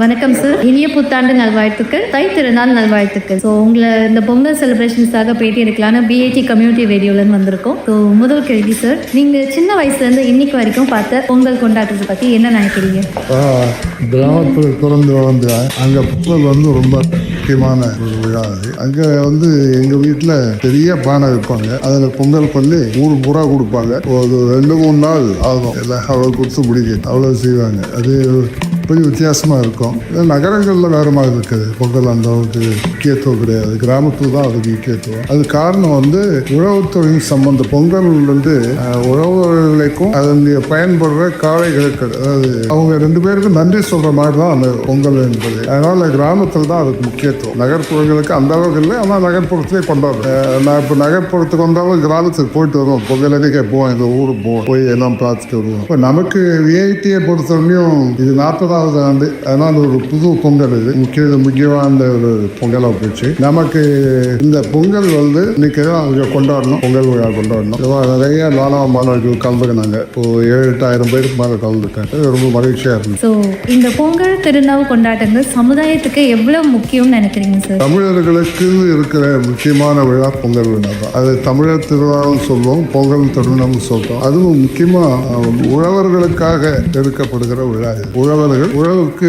வணக்கம் சார், இனிய புத்தாண்டு நல்வாழ்த்துக்கள், தை திருநாள் நல்வாழ்த்துக்கள். ஸோ உங்களை இந்த பொங்கல் செலிப்ரேஷன்ஸாக பேட்டி எடுக்கலான்னு பிஏடி கம்யூனிட்டி ரேடியோலன்னு வந்திருக்கோம். ஸோ முதல் கேள்வி சார், நீங்கள் சின்ன வயசுலேருந்து இன்னைக்கு வரைக்கும் பார்த்த பொங்கல் கொண்டாட்டத்தை பற்றி என்ன நினைக்கிறீங்க? கிராமத்தில் பிறந்து வளர்ந்து அங்கே பொங்கல் வந்து ரொம்ப முக்கியமான ஒரு விழா. அது அங்கே வந்து எங்கள் வீட்டில் பெரிய பானை வைப்பாங்க. அதில் பொங்கல் பண்ணி ஊர் பூரா கொடுப்பாங்க. ஒரு 2-3 நாள் ஆகும். எல்லாம் அவ்வளோ கொடுத்து பிடிக்கும், அவ்வளோ செய்வாங்க. அது கொஞ்சம் வித்தியாசமாக இருக்கும். நகரங்களில் வேறு மாதிரி இருக்குது. பொங்கல் அந்த அளவுக்கு முக்கியத்துவம் கிடையாது. கிராமத்தில் தான் அதுக்கு முக்கியத்துவம். அது காரணம் வந்து உழவுத்துறையின் சம்பந்தம். பொங்கல் வந்து உழவர்களுக்கும் அதனுடைய பயன்படுற காளைகளுக்கு, அதாவது அவங்க 2 பேருக்கும் நன்றி சொல்கிற மாதிரி தான் அந்த பொங்கல் என்பது. அதனால் கிராமத்தில் தான் அதுக்கு முக்கியத்துவம். நகர்ப்புறங்களுக்கு அந்த அளவுக்கு இல்லை, ஆனால் நகர்ப்புறத்திலே கொண்டாடுறோம். நான் இப்போ நகர்ப்புறத்துக்கு வந்தாலும் கிராமத்துக்கு போயிட்டு வருவோம். பொங்கல் அன்றைக்கே போவோம், எங்கள் ஊருக்கு போவோம், போய் எல்லாம் பார்த்துட்டு வருவோம். இப்போ நமக்கு விஐடியை பொறுத்தவரையும் இது 40வது ஆண்டு. அதனால் ஒரு புது பொங்கல், இது முக்கியமான ஒரு பொங்கலாக போச்சு நமக்கு. இந்த பொங்கல் வந்து இன்னைக்கு தான் அவங்க கொண்டாடணும், பொங்கல் விழா கொண்டாடணும். நிறைய மாணவர்கள் கலந்துக்கினாங்க. இப்போ 7-8 பேருக்கு மேலே கலந்துட்டாங்க. ரொம்ப மகிழ்ச்சியாக இருந்துச்சு. ஸோ இந்த பொங்கல் திருநாள் கொண்டாட்டங்கள் சமுதாயத்துக்கு எவ்வளவு முக்கியம்னு நினைக்கிறீங்க சார்? தமிழர்களுக்கு இருக்கிற முக்கியமான விழா பொங்கல் விழா தான். அது தமிழர் திருவிழாவும் சொல்லுவோம், பொங்கல் திருநாள்னு சொல்றோம். அதுவும் முக்கியமாக உழவர்களுக்காக எடுக்கப்படுகிற விழா. உழவர்கள் உழவுக்கு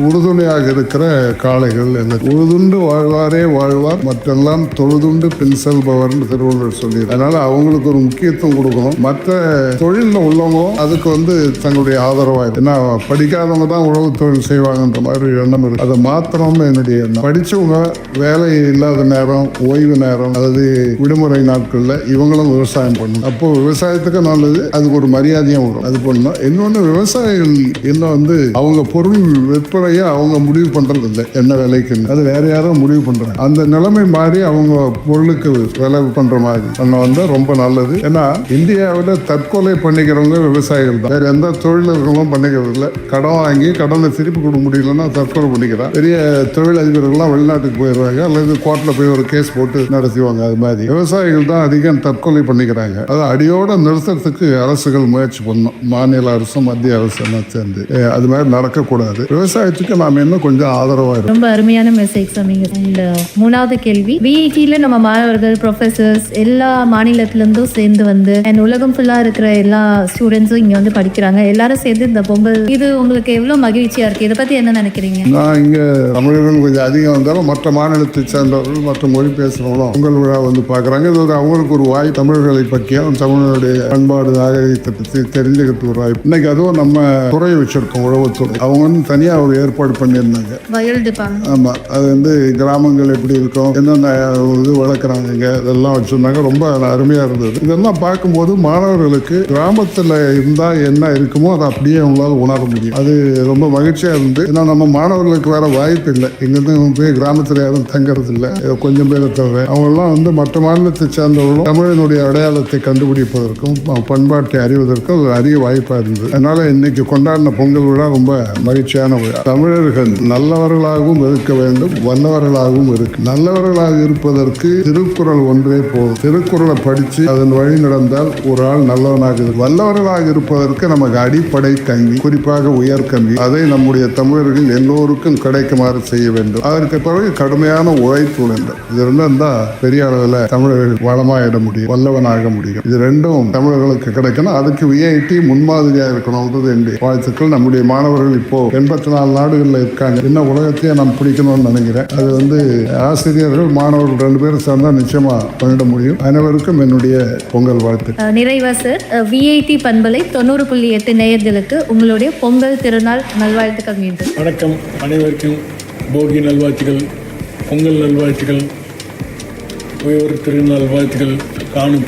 உறுதுணையாக இருக்கிற காளைகள். உழுதுண்டு வாழ்வாரே வாழ்வார், மற்றெல்லாம் தொழுதுண்டு பின் செல்பவர் திருவள்ளுவர் சொல்லி. அதனால அவங்களுக்கு ஒரு முக்கியத்துவம் கொடுக்கணும். மற்ற தொழிலில் உள்ளவங்க அதுக்கு வந்து தங்களுடைய ஆதரவாக, ஏன்னா படிக்காதவங்க தான் உழவு தொழில் செய்வாங்கன்ற மாதிரி எண்ணம் இருக்கு. அதை மாத்திரம் என்னுடைய எண்ணம். படிச்சவங்க வேலை இல்லாத நேரம், ஓய்வு நேரம், அதாவது விடுமுறை நாட்கள்ல இவங்களும் விவசாயம் பண்ணணும். அப்போ விவசாயத்துக்கு நல்லது, அதுக்கு ஒரு மரியாதையும் வரும். அது பண்ணணும். இன்னொன்று, விவசாயிகள் என்ன வந்து அவங்க பொருள் விற்பனையை அவங்க முடிவு பண்றது இல்லை, என்ன விலைக்கு, அது வேற யாரும் முடிவு பண்றாங்க. அந்த நிலைமை மாறி அவங்க பொருளுக்கு விலை பண்ற மாதிரி பண்ண வந்தா ரொம்ப நல்லது. ஏன்னா இந்தியாவில் தற்கொலை பண்ணிக்கிறவங்க விவசாயிகள் தான், வேற எந்த தொழிலாளர்களும் பண்ணிக்கிறது இல்லை. கடன் வாங்கி கடனை திருப்பி கொடுக்க முடியலன்னா தற்கொலை பண்ணிக்கிறான். பெரிய தொழிலதிபர்கள்லாம் வெளிநாட்டுக்கு போயிடுறாங்க, அல்லது கோர்ட்டில் போய் ஒரு கேஸ் போட்டு நடத்துவாங்க. அது மாதிரி விவசாயிகள் தான் அதிகம் தற்கொலை பண்ணிக்கிறாங்க. அதை அடியோட நிறுத்தத்துக்கு அரசுகள் முயற்சி பண்ணணும். மாநில அரசும் மத்திய அரசும் சேர்ந்து அது மாதிரி நடக்கக்கூடாது. விவசாயத்துக்கு நாம இன்னும் கொஞ்சம் ஆதரவா இருக்கும். ரொம்ப அருமையான மெசேஜ் சொன்னீங்க. இந்த 3வது கேள்வி, பிஇடில நம்ம மாணவர்கள், ப்ரொஃபசர்ஸ் எல்லா மாநிலத்திலிருந்தும் சேர்ந்து வந்து உலகம் ஃபுல்லா இருக்கிற எல்லா ஸ்டூடெண்ட்ஸும் இங்க வந்து படிக்கிறாங்க. எல்லாரும் சேர்ந்து இந்த பொங்கல், இது உங்களுக்கு எவ்வளவு மகிழ்ச்சியா இருக்கு? இதை பத்தி என்ன நினைக்கிறீங்க? நான் இங்க தமிழர்கள் கொஞ்சம் அதிகம் வந்தாலும் மற்ற மாநிலத்தை சேர்ந்தவர்கள், மற்ற மொழி பேசுறவங்களும் பொங்கல் விழா வந்து பாக்குறாங்க. இது ஒரு அவங்களுக்கு ஒரு வாய், தமிழர்களை பற்றியும் தமிழனுடைய பண்பாடு நாகரிகத்தை பற்றி தெரிஞ்சுக்கிறது ஒரு வாய்ப்பு. இன்னைக்கு அதுவும் நம்ம துறை வச்சிருக்கோம், உழவுத்துறை. அவங்க வந்து தனியா ஒரு ஏற்பாடு பண்ணியிருந்தாங்க. ஆமா, அது வந்து கிராமங்கள் எப்படி இருக்கும், என்னென்ன இது வளர்க்குறாங்க, இதெல்லாம் வச்சிருந்தாங்க. ரொம்ப அருமையா இருந்தது. இதெல்லாம் பார்க்கும்போது மாணவர்களுக்கு கிராமத்துல இருந்தா என்ன இருக்குமோ அதை அப்படியே அவங்களால உணர முடியும். அது ரொம்ப மகிழ்ச்சியா இருந்து. ஏன்னா நம்ம மாணவர்களுக்கு வேற வாய்ப்பு இல்லை, இங்கிருந்து போய் கிராமத்துல யாரும் தங்கறது இல்லை, கொஞ்சம் பேரை தவிர. அவங்க எல்லாம் வந்து மற்ற மாநிலத்தை சேர்ந்தவர்களும் தமிழனுடைய அடையாளத்தை கண்டுபிடிப்பதற்கும் பண்பாட்டை அறிவதற்கும் ஒரு அரிய வாய்ப்பா இருந்தது. அதனால இன்னைக்கு கொண்டாடின பொங்கல் விழா ரொம்ப மகிழ்ச்சியான விழா. தமிழர்கள் நல்லவர்களாகவும் இருக்க வேண்டும், வல்லவர்களாகவும் இருக்கு. நல்லவர்களாக இருப்பதற்கு திருக்குறள் ஒன்றே போதும். திருக்குறளை படிச்சு அதன் வழி நடந்தால் ஒரு ஆள் நல்லவனாக இருக்கு. வல்லவர்களாக இருப்பதற்கு நமக்கு அடிப்படை கல்வி, குறிப்பாக உயர்கல்வி, அதை நம்முடைய தமிழர்கள் எல்லோருக்கும் கிடைக்குமாறு செய்ய வேண்டும். அதற்கு பிறகு கடுமையான உழைப்பு வேண்டும். இது ரெண்டும் தான் பெரிய அளவில் தமிழர்கள் வளமாயிட முடியும், வல்லவனாக முடியும். இது ரெண்டும் தமிழர்களுக்கு கிடைக்கணும். அதுக்கு விஐடி முன்மாதிரியா இருக்கணும்ன்றது என்னுடைய வாழ்த்துக்கள். நம்முடைய மாணவர்கள் இப்போ 84 நாடுகளில் இருக்காங்க. இன்னும் உலகத்தையே நாம் பிடிக்கணும்னு நினைக்கிறேன். அது வந்து ஆசிரியர்கள், மாணவர்கள் 2 பேரும் சேர்ந்தா நிச்சயமா பண்ணிட முடியும். அனைவருக்கும் என்னுடைய பொங்கல் வாழ்த்து. நிறைவா சார், விஐடி பண்பலை 90.8 நேயர்களுக்கு உங்களுடைய பொங்கல் திருநாள் நல்வாழ்த்துக்கள். மீண்டும் வணக்கம். அனைவருக்கும் போகி நல்வாழ்த்துக்கள், பொங்கல் நல்வாழ்த்துக்கள், ஒவ்வொரு திருநாள் வாழ்த்துக்கள், காணும்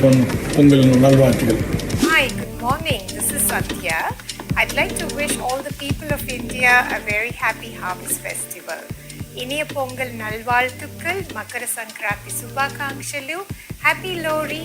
பொங்கல் நல்வாழ்த்துக்கள். Hi, good morning. This is Satya. I'd like to wish all the people of India a very happy harvest festival. இனிய பொங்கல் நல்வாழ்த்துக்கள், மக்கர சங்கராந்தி சுபாகாங்ஷலு, happy Lohri.